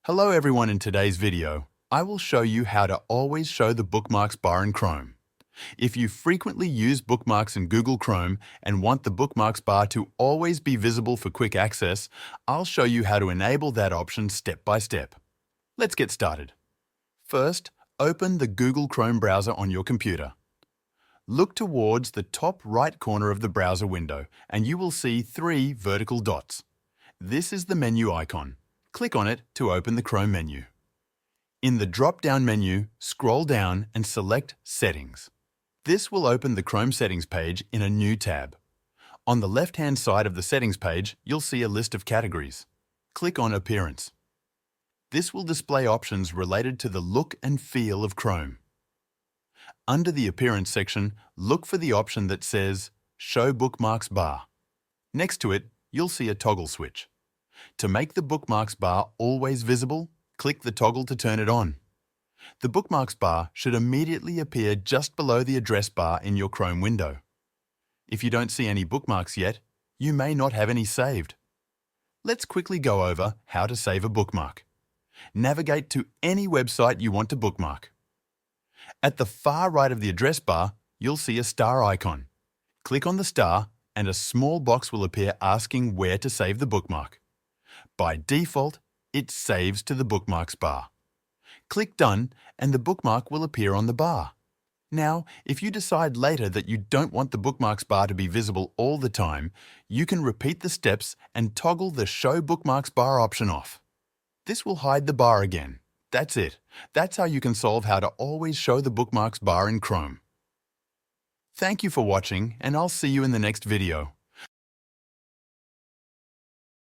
Hello everyone, in today's video, I will show you how to always show the bookmarks bar in Chrome. If you frequently use bookmarks in Google Chrome and want the bookmarks bar to always be visible for quick access, I'll show you how to enable that option step by step. Let's get started. First, open the Google Chrome browser on your computer. Look towards the top right corner of the browser window and you will see 3 vertical dots. This is the menu icon. Click on it to open the Chrome menu. In the drop-down menu, scroll down and select Settings. This will open the Chrome Settings page in a new tab. On the left-hand side of the Settings page, you'll see a list of categories. Click on Appearance. This will display options related to the look and feel of Chrome. Under the Appearance section, look for the option that says Show Bookmarks Bar. Next to it, you'll see a toggle switch. To make the bookmarks bar always visible, click the toggle to turn it on. The bookmarks bar should immediately appear just below the address bar in your Chrome window. If you don't see any bookmarks yet, you may not have any saved. Let's quickly go over how to save a bookmark. Navigate to any website you want to bookmark. At the far right of the address bar, you'll see a star icon. Click on the star and a small box will appear asking where to save the bookmark. By default, it saves to the bookmarks bar. Click Done and the bookmark will appear on the bar. Now, if you decide later that you don't want the bookmarks bar to be visible all the time, you can repeat the steps and toggle the Show Bookmarks Bar option off. This will hide the bar again. That's it. That's how you can solve how to always show the bookmarks bar in Chrome. Thank you for watching, and I'll see you in the next video.